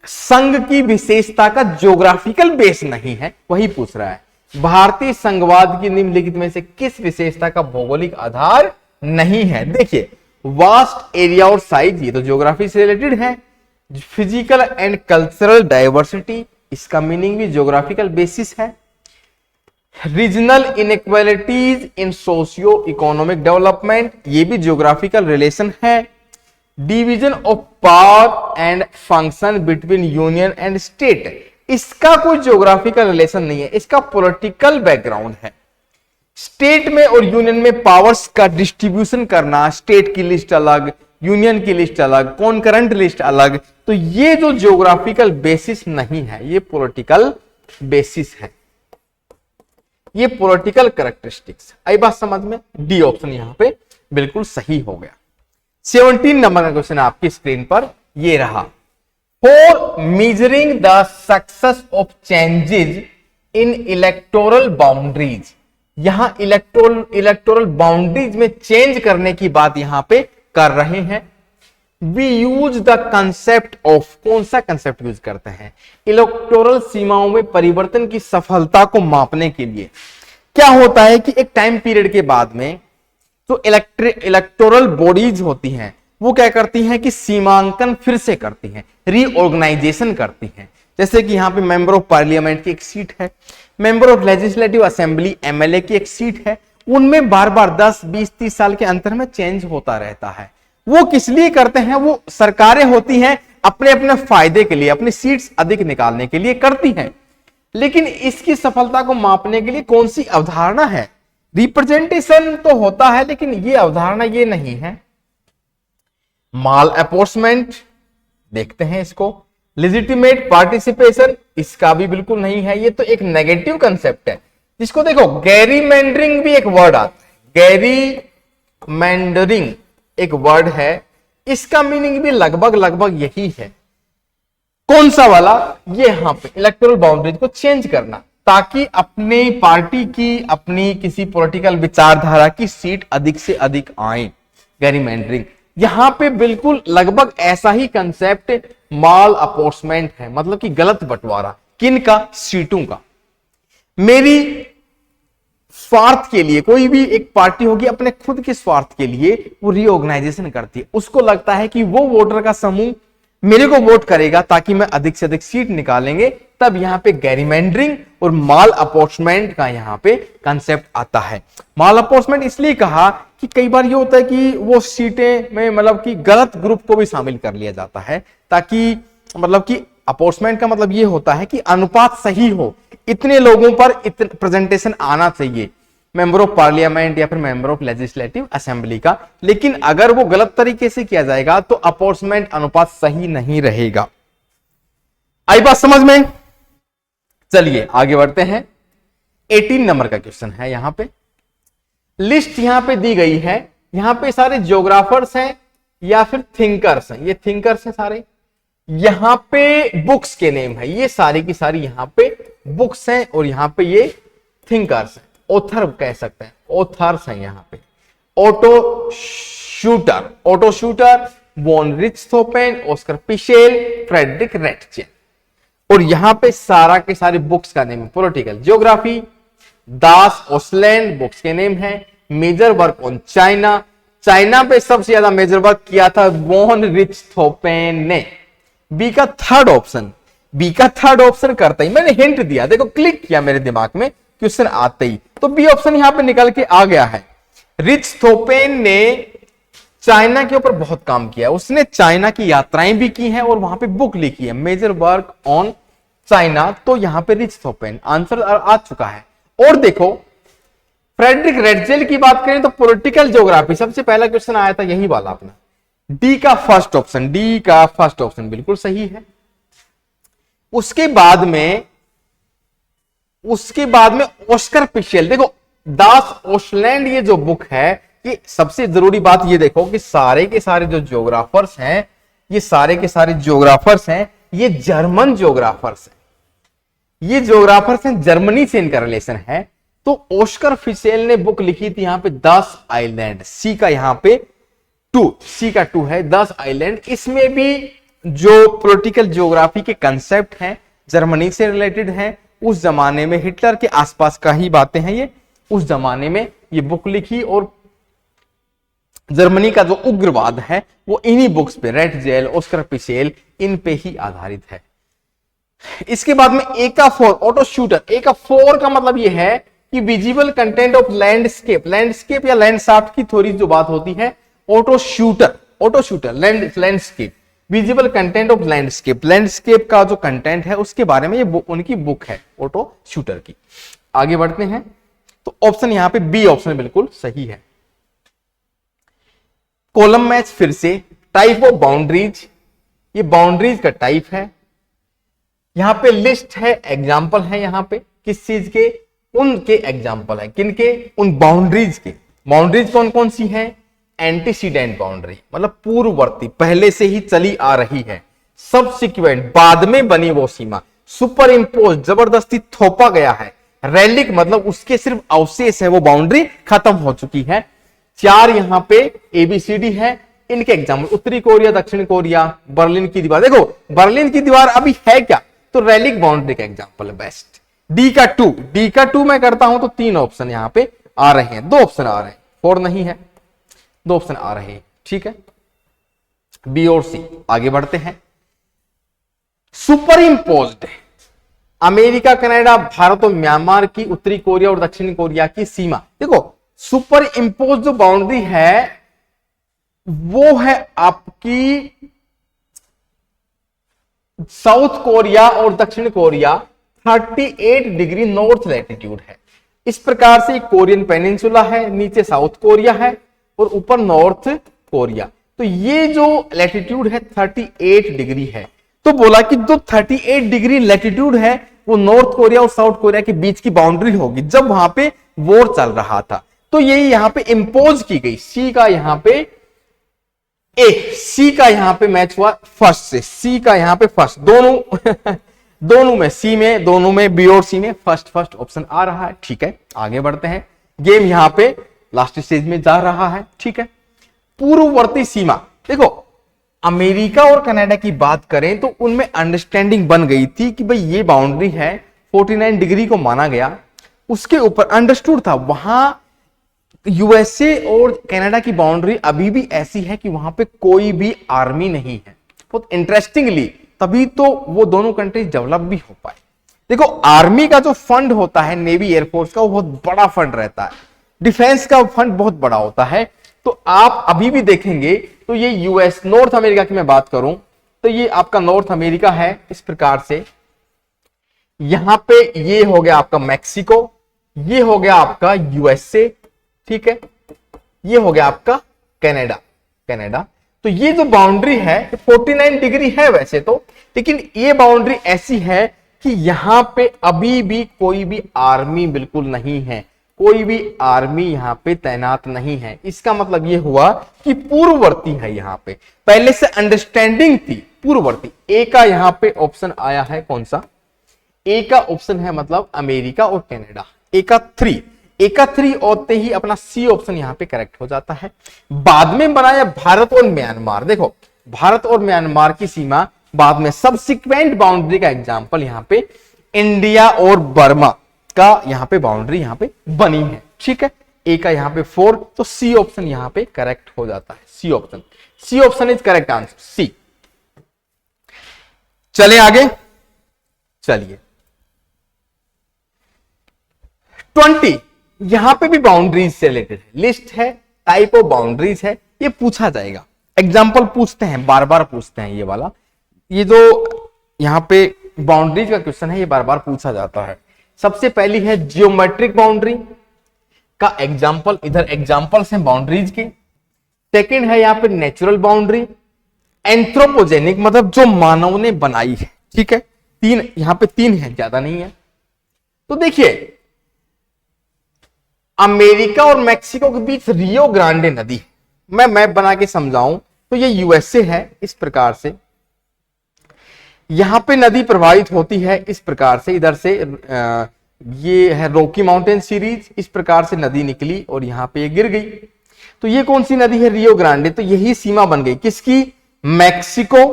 संघ की विशेषता का जियोग्राफिकल बेस नहीं है, वही पूछ रहा है। भारतीय संघवाद की निम्नलिखित में से किस विशेषता का भौगोलिक आधार नहीं है? देखिए, वास्ट एरिया और साइज, ये तो ज्योग्राफी से रिलेटेड है। फिजिकल एंड कल्चरल डाइवर्सिटी, इसका मीनिंग भी ज्योग्राफिकल बेसिस है। रीजनल इनइक्वालिटीज इन सोशियो इकोनॉमिक डेवलपमेंट, ये भी ज्योग्राफिकल रिलेशन है। Division of power and function between union and state, इसका कोई ज्योग्राफिकल रिलेशन नहीं है, इसका पॉलिटिकल बैकग्राउंड है। स्टेट में और यूनियन में पावर्स का डिस्ट्रीब्यूशन करना, स्टेट की लिस्ट अलग, यूनियन की लिस्ट अलग, कॉन्करेंट लिस्ट अलग, तो ये जो ज्योग्राफिकल बेसिस नहीं है, ये पॉलिटिकल बेसिस है, ये पॉलिटिकल कैरेक्टरिस्टिक्स। आई बात समझ में? डी ऑप्शन यहां पे बिल्कुल सही हो गया। 17 नंबर का क्वेश्चन आपकी स्क्रीन पर ये रहा। For measuring the success of changes in electoral boundaries, यहां इलेक्टोरल बाउंड्रीज में चेंज करने की बात यहां पे कर रहे हैं। We use the concept of, कौन सा कंसेप्ट यूज करते हैं? इलेक्टोरल सीमाओं में परिवर्तन की सफलता को मापने के लिए। क्या होता है कि एक टाइम पीरियड के बाद में तो इलेक्टोरल बॉडीज होती हैं, वो क्या करती हैं कि सीमांकन फिर से करती हैं, रीऑर्गेनाइजेशन करती हैं। जैसे कि यहां पे मेंबर ऑफ पार्लियामेंट की एक सीट है, member of legislative assembly MLA की एक सीट है, उनमें बार बार 10, 20, 30 साल के अंतर में चेंज होता रहता है। वो किस लिए करते हैं? वो सरकारें होती हैं अपने अपने फायदे के लिए, अपनी सीट्स अधिक निकालने के लिए करती हैं। लेकिन इसकी सफलता को मापने के लिए कौन सी अवधारणा है? रिप्रेजेंटेशन तो होता है, लेकिन ये अवधारणा ये नहीं है। माल अपॉर्चमेंट, देखते हैं इसको। लेजिटिमेट पार्टिसिपेशन, इसका भी बिल्कुल नहीं है, ये तो एक नेगेटिव कंसेप्ट है। जिसको देखो, गैरीमेंडरिंग भी एक वर्ड आता है, गैरीमेंडरिंग एक वर्ड है, इसका मीनिंग भी लगभग यही है। कौन सा वाला? ये यहां पे इलेक्टोरल बाउंड्रीज को चेंज करना, ताकि अपनी पार्टी की, अपनी किसी पॉलिटिकल विचारधारा की सीट अधिक से अधिक आए। गैरीमेंडरिंग यहां पे बिल्कुल लगभग ऐसा ही कंसेप्ट माल अपॉर्चमेंट है, मतलब कि गलत बंटवारा। किनका? सीटों का। मेरी स्वार्थ के लिए, कोई भी एक पार्टी होगी अपने खुद के स्वार्थ के लिए वो रीऑर्गेनाइजेशन करती है। उसको लगता है कि वो वोटर का समूह मेरे को वोट करेगा ताकि मैं अधिक से अधिक सीट निकालेंगे, तब यहां पे गैरीमेंडरिंग और माल अपॉर्चमेंट का यहां पे कंसेप्ट आता है। माल अपॉर्चमेंट इसलिए कहा कि कई बार ये होता है कि वो सीटें में मतलब कि गलत ग्रुप को भी शामिल कर लिया जाता है, ताकि मतलब कि अपॉर्चमेंट का मतलब ये होता है कि अनुपात सही हो, इतने लोगों पर इतने प्रेजेंटेशन आना चाहिए, मेंबर ऑफ पार्लियामेंट या फिर मेंबर ऑफ लेजिस्लेटिव असेंबली का। लेकिन अगर वो गलत तरीके से किया जाएगा तो अपॉर्चमेंट अनुपात सही नहीं रहेगा। आई बात समझ में? चलिए आगे बढ़ते हैं। 18 नंबर का क्वेश्चन है। यहां पे लिस्ट यहां पे दी गई है, यहां पे सारे ज्योग्राफर्स हैं या फिर थिंकर्स हैं। ये थिंकर्स हैं सारे, यहां पे बुक्स के नेम है, ये सारी की सारी यहां पे बुक्स हैं और यहां पे ये थिंकर्स हैं, ऑथर कह सकते हैं, ऑथर्स हैं यहां पे। Otto Schluter, von Richthofen, Oskar Peschel, Friedrich Ratzel. और यहां पे सारा के सारे बुक्स का नेम है पॉलिटिकल ज्योग्राफी। दास ओसलैंड बुक्स के नेम है। Major work on China, China पे सबसे ज्यादा मेजर वर्क किया था वॉन रिचटहोफेन ने। बी का थर्ड ऑप्शन, बी का थर्ड ऑप्शन करता ही मैंने हिंट दिया, देखो क्लिक किया मेरे दिमाग में क्वेश्चन आते ही, तो बी ऑप्शन यहां पे निकल के आ गया है। रिचटहोफेन ने चाइना के ऊपर बहुत काम किया, उसने चाइना की यात्राएं भी की हैं और वहां पे बुक लिखी है मेजर वर्क ऑन चाइना, तो यहां पे रिचटहोफेन आंसर आ चुका है। और देखो फ्रेडरिक रेटजेल की बात करें तो पॉलिटिकल ज्योग्राफी सबसे पहला क्वेश्चन आया था यही वाला अपना, डी का फर्स्ट ऑप्शन, डी का फर्स्ट ऑप्शन बिल्कुल सही है। उसके बाद में ऑस्कर पिशेल, देखो दास ओसलैंड ये जो बुक है, ये सबसे जरूरी बात ये देखो कि सारे के सारे जो ज्योग्राफर्स हैं, ये सारे के सारे ज्योग्राफर्स हैं, ये जर्मन ज्योग्राफर्स हैं, ये ज्योग्राफर्स हैं, जर्मनी से इनका रिलेशन है। तो ऑस्कर फिशेल ने बुक लिखी थी यहां पे 10 आइलैंड, सी का यहां पे 2, सी का 2 है 10 आइलैंड। इसमें भी जो पॉलिटिकल ज्योग्राफी के कंसेप्ट हैं जर्मनी से रिलेटेड हैं, उस जमाने में हिटलर के आसपास का ही बातें हैं ये, उस जमाने में ये बुक लिखी और जर्मनी का जो उग्रवाद है वो इन्हीं बुक्स पे, रेटजेल, ऑस्कर पिशेल, इन पे ही आधारित है। इसके बाद में ए का 4 ऑटो शूटर, ए का 4 का मतलब ये है कि visible content of landscape, landscape या लैंडस्केप की थोड़ी जो बात होती है, auto shooter landscape, visible content of landscape, landscape का जो कंटेंट है उसके बारे में ये उनकी बुक है ऑटो शूटर की। आगे बढ़ते हैं तो ऑप्शन यहां पे बी ऑप्शन बिल्कुल सही है। कॉलम मैच फिर से, टाइप ऑफ बाउंड्रीज, ये बाउंड्रीज का टाइप है। यहां पे लिस्ट है, एग्जाम्पल है, यहां पे किस चीज के, उनके एग्जाम्पल है, किनके, उन बाउंड्रीज के। बाउंड्रीज कौन कौन सी है, एंटीसीडेंट बाउंड्री मतलब पूर्ववर्ती, पहले से ही चली आ रही है। सबसिक्वेंट बाद में बनी वो सीमा। सुपर इम्पोज जबरदस्ती थोपा गया है। रेलिक मतलब उसके सिर्फ अवशेष है, वो बाउंड्री खत्म हो चुकी है। 4 यहां पे एबीसीडी है, इनके एग्जाम्पल उत्तरी कोरिया, दक्षिण कोरिया, बर्लिन की दीवार। देखो बर्लिन की दीवार अभी है क्या, तो रेलिक बाउंड्री का एग्जाम्पल है बेस्ट। डी का 2, डी का 2 मैं करता हूं तो 3 ऑप्शन यहां पे आ रहे हैं, 2 ऑप्शन आ रहे हैं, 4 नहीं है, 2 ऑप्शन आ रहे हैं, ठीक है, बी और सी। आगे बढ़ते हैं। Super imposed, America, Canada, Bharat और म्यांमार की उत्तरी कोरिया और दक्षिण कोरिया की सीमा। देखो सुपर इम्पोज जो बाउंड्री है वो है आपकी साउथ कोरिया और दक्षिण कोरिया 38 डिग्री नॉर्थ लैटिट्यूड है। इस प्रकार से कोरियन पेनिनसुला है, नीचे साउथ कोरिया है और ऊपर नॉर्थ कोरिया। तो ये जो लैटिट्यूड है 38 डिग्री है। तो बोला कि जो 38 डिग्री लैटिट्यूड है वो नॉर्थ कोरिया और साउथ कोरिया के बीच की बाउंड्री होगी जब वहां पे वॉर चल रहा था। तो ये यहां पे इंपोज की गई। सी का यहां पे ए, सी का यहां पे मैच हुआ फर्स्ट से, सी का यहां पे फर्स्ट, दोनों में, सी में, दोनों में, बी और सी में फर्स्ट ऑप्शन आ रहा है, ठीक है। आगे बढ़ते हैं, गेम यहां पे लास्ट स्टेज में जा रहा है, ठीक है। पूर्ववर्ती सीमा, देखो अमेरिका और कनाडा की बात करें तो उनमें अंडरस्टैंडिंग बन गई थी कि भाई ये बाउंड्री है, 49 डिग्री को माना गया, उसके ऊपर अंडरस्टूड था। वहां यूएसए और कनाडा की बाउंड्री अभी भी ऐसी है कि वहां पे कोई भी आर्मी नहीं है। बहुत इंटरेस्टिंगली तभी तो वो दोनों कंट्रीज डेवलप भी हो पाए। देखो आर्मी का जो फंड होता है नेवी एयरफोर्स का, वो बहुत बड़ा फंड रहता है, डिफेंस का फंड बहुत बड़ा होता है। तो आप अभी भी देखेंगे तो ये यूएस, नॉर्थ अमेरिका की मैं बात करूं तो ये आपका नॉर्थ अमेरिका है इस प्रकार से। यहां पे ये हो गया आपका मैक्सिको, ये हो गया आपका यूएसए, ठीक है, ये हो गया आपका कनाडा। तो ये जो बाउंड्री है 49 डिग्री है वैसे तो, लेकिन ये बाउंड्री ऐसी है कि यहां पे अभी भी कोई भी आर्मी बिल्कुल नहीं है, कोई भी आर्मी यहां पे तैनात नहीं है। इसका मतलब ये हुआ कि पूर्ववर्ती है, यहां पे पहले से अंडरस्टैंडिंग थी, पूर्ववर्ती। ए का यहां पे ऑप्शन आया है, कौन सा, ए का ऑप्शन है मतलब अमेरिका और कनाडा। ए का 3 होते ही अपना सी ऑप्शन यहां पे करेक्ट हो जाता है। बाद में बनाया भारत और म्यांमार। देखो भारत और म्यांमार की सीमा बाद में सब्सिक्वेंट बाउंड्री का एग्जांपल यहां पे इंडिया और बर्मा का यहां पे बाउंड्री यहां पे बनी है। ठीक है, ए का यहां पे 4, तो सी ऑप्शन यहां पे करेक्ट हो जाता है। C option is correct answer, C. चले आगे, चलिए 20, यहां पे भी बाउंड्रीज से रिलेटेड है, लिस्ट है, टाइप ऑफ बाउंड्रीज है, ये पूछा जाएगा। एग्जाम्पल पूछते हैं, बार बार पूछते हैं ये वाला, ये जो यहां पे बाउंड्रीज का क्वेश्चन है ये बार बार पूछा जाता है। सबसे पहली है जियोमेट्रिक बाउंड्री का एग्जाम्पल, इधर एग्जाम्पल्स हैं बाउंड्रीज के। सेकंड है यहां पे नेचुरल बाउंड्री, एंथ्रोपोजेनिक मतलब जो मानव ने बनाई है। ठीक है, तीन यहां पे तीन है, ज्यादा नहीं है। तो देखिए अमेरिका और मैक्सिको के बीच रियो ग्रांडे नदी, मैं मैप बना के समझाऊं तो ये यूएसए है, इस प्रकार से यहां पे नदी प्रवाहित होती है इस प्रकार से, इधर से ये है रॉकी माउंटेन सीरीज, इस प्रकार से नदी निकली और यहां पे ये गिर गई। तो ये कौन सी नदी है, रियो ग्रांडे। तो यही सीमा बन गई किसकी, मैक्सिको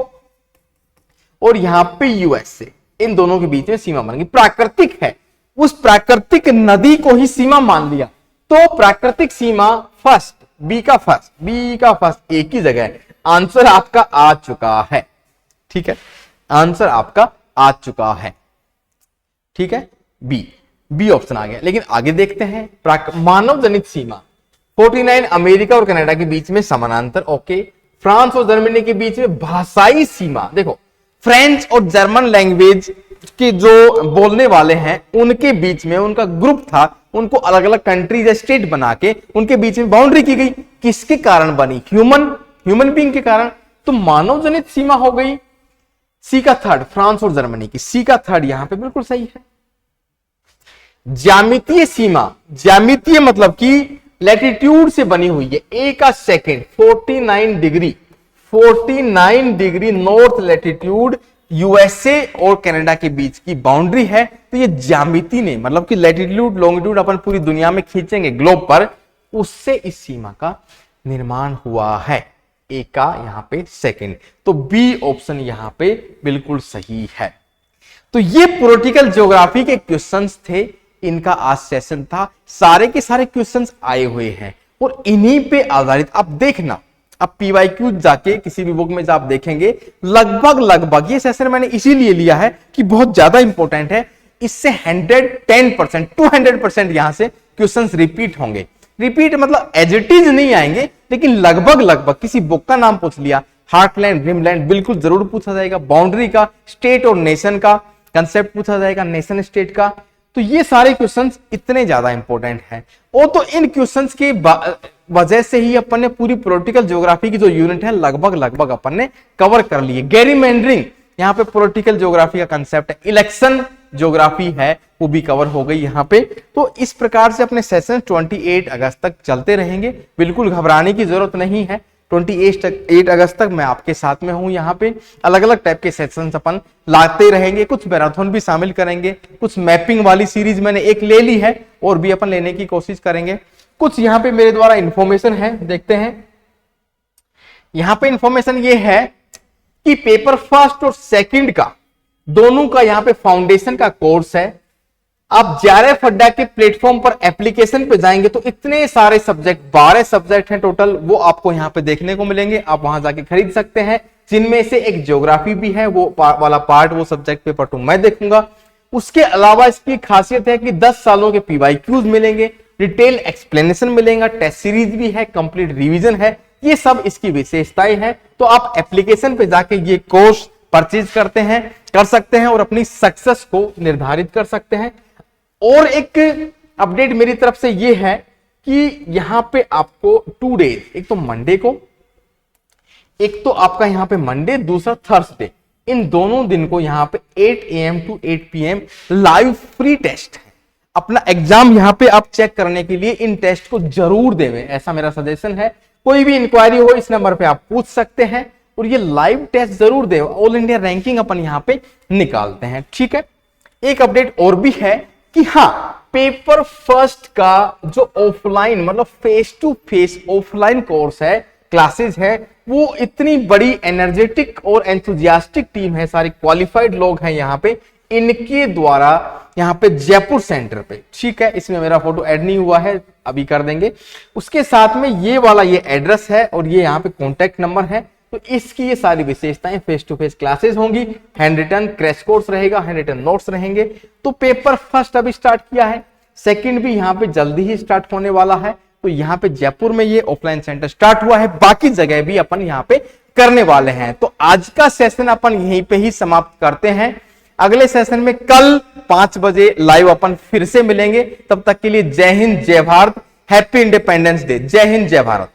और यहां पे यूएसए, इन दोनों के बीच में सीमा बन गई। प्राकृतिक है, उस प्राकृतिक नदी को ही सीमा मान लिया, तो प्राकृतिक सीमा फर्स्ट, बी का फर्स्ट एक ही जगह है। आंसर आपका आ चुका है। ठीक है, आंसर आपका आ चुका है। ठीक है, बी ऑप्शन आ गया। लेकिन आगे देखते हैं, मानव जनित सीमा 49 अमेरिका और कनाडा के बीच में समानांतर। ओके, फ्रांस और जर्मनी के बीच में भाषाई सीमा, देखो फ्रेंच और जर्मन लैंग्वेज के जो बोलने वाले हैं उनके बीच में उनका ग्रुप था, उनको अलग अलग कंट्रीज या स्टेट बना के उनके बीच में बाउंड्री की गई। किसके कारण बनी, ह्यूमन बीइंग के कारण। तो मानव जनित सीमा हो गई सी का थर्ड, फ्रांस और जर्मनी की, सी का थर्ड यहां पे बिल्कुल सही है। ज्यामितीय सीमा, ज्यामितीय मतलब कि लैटिट्यूड से बनी हुई है, ए का second 49 degree north latitude USA और कनाडा के बीच की बाउंड्री है। तो ये ज्यामिति ने मतलब कि लैटिट्यूड लॉन्गिट्यूड अपन पूरी दुनिया में खींचेंगे ग्लोब पर, उससे इस सीमा का निर्माण हुआ है। ए का यहां पे सेकंड, तो बी ऑप्शन यहां पे बिल्कुल सही है। तो ये पॉलिटिकल ज्योग्राफी के क्वेश्चंस थे, इनका आज सेशन था, सारे के सारे क्वेश्चंस आए हुए हैं और इन्हीं पे आधारित आप देखना। अब पीवाईक्यू जाके किसी भी बुक में जब आप देखेंगे लगभग ये सेशन मैंने इसीलिए लिया है कि बहुत ज्यादा इंपॉर्टेंट है, इससे 110% 200% यहां से क्वेश्चंस रिपीट होंगे। रिपीट मतलब एज इट इज नहीं आएंगे, लेकिन लगभग किसी बुक का नाम पूछ लिया, हार्टलैंड ड्रीमलैंड बिल्कुल जरूर पूछा जाएगा, बाउंड्री का, स्टेट और नेशन का कंसेप्ट पूछा जाएगा, नेशन स्टेट का। तो ये सारे क्वेश्चंस इतने ज्यादा इंपॉर्टेंट हैं और तो इन क्वेश्चंस के वजह से ही अपन ने पूरी पॉलिटिकल ज्योग्राफी की जो यूनिट है लगभग अपन ने कवर कर ली है। गेरीमैंडरिंग यहाँ पे पॉलिटिकल ज्योग्राफी का कंसेप्ट है, इलेक्शन ज्योग्राफी है वो भी कवर हो गई यहाँ पे। तो इस प्रकार से अपने सेशन 28 अगस्त तक चलते रहेंगे, बिल्कुल घबराने की जरूरत नहीं है। 28 अगस्त तक मैं आपके साथ में हूं, यहाँ पे अलग अलग टाइप के सेशंस अपन लाते रहेंगे, कुछ मैराथन भी शामिल करेंगे, कुछ मैपिंग वाली सीरीज मैंने एक ले ली है और भी अपन लेने की कोशिश करेंगे। कुछ यहाँ पे मेरे द्वारा इंफॉर्मेशन है, देखते हैं। यहाँ पे इंफॉर्मेशन ये है कि पेपर फर्स्ट और सेकंड का दोनों का यहाँ पे फाउंडेशन का कोर्स है। आप JRF अड्डा के प्लेटफॉर्म पर एप्लीकेशन पे जाएंगे तो इतने सारे सब्जेक्ट, 12 सब्जेक्ट हैं टोटल, वो आपको यहाँ पे देखने को मिलेंगे। आप वहां जाके खरीद सकते हैं, जिनमें से एक ज्योग्राफी भी है, वो वाला पार्ट, वो सब्जेक्ट पेपर 2 मैं देखूंगा। उसके अलावा इसकी खासियत है कि 10 सालों के PYQs मिलेंगे, डिटेल एक्सप्लेनेशन मिलेगा, टेस्ट सीरीज भी है, कंप्लीट रिवीजन है, ये सब इसकी विशेषताएं हैं। तो आप एप्लीकेशन पे जाके ये कोर्स परचेज कर सकते हैं और अपनी सक्सेस को निर्धारित कर सकते हैं। और एक अपडेट मेरी तरफ से ये है कि यहां पे आपको 2 डेज, एक तो मंडे को, एक तो आपका यहां पे मंडे, दूसरा थर्सडे, इन दोनों दिन को यहां पे 8 AM to 8 PM live free test है। अपना एग्जाम यहां पे आप चेक करने के लिए इन टेस्ट को जरूर देवें, ऐसा मेरा सजेशन है। कोई भी इंक्वायरी हो इस नंबर पे आप पूछ सकते हैं और ये लाइव टेस्ट जरूर दें। ऑल इंडिया रैंकिंग अपन यहां पे निकालते हैं, ठीक है। एक अपडेट और भी है कि हाँ, पेपर फर्स्ट का जो ऑफलाइन मतलब face to face offline course है क्लासेस है, वो इतनी बड़ी एनर्जेटिक और एंथुजियास्टिक टीम है, सारे क्वालिफाइड लोग हैं यहाँ पे, इनके द्वारा यहाँ पे जयपुर सेंटर पे, ठीक है, इसमें मेरा फोटो ऐड नहीं हुआ है, अभी कर देंगे। उसके साथ में ये वाला ये एड्रेस है और ये यहाँ पे कॉन्टेक्ट नंबर है। तो इसकी ये सारी विशेषताएं, फेस टू फेस क्लासेस होंगी, हैंड रिटन क्रैश कोर्स रहेगा, हैंड रिटन नोट्स रहेंगे। तो पेपर फर्स्ट अभी स्टार्ट किया है, सेकंड भी यहाँ पे जल्दी ही स्टार्ट होने वाला है। तो यहाँ पे जयपुर में ये ऑफलाइन सेंटर स्टार्ट हुआ है, बाकी जगह भी अपन यहाँ पे करने वाले हैं। तो आज का सेशन अपन यहीं पे ही समाप्त करते हैं। अगले सेशन में कल 5 बजे लाइव अपन फिर से मिलेंगे। तब तक के लिए जय हिंद, जय भारत, हैप्पी इंडिपेंडेंस डे। जय हिंद, जय भारत।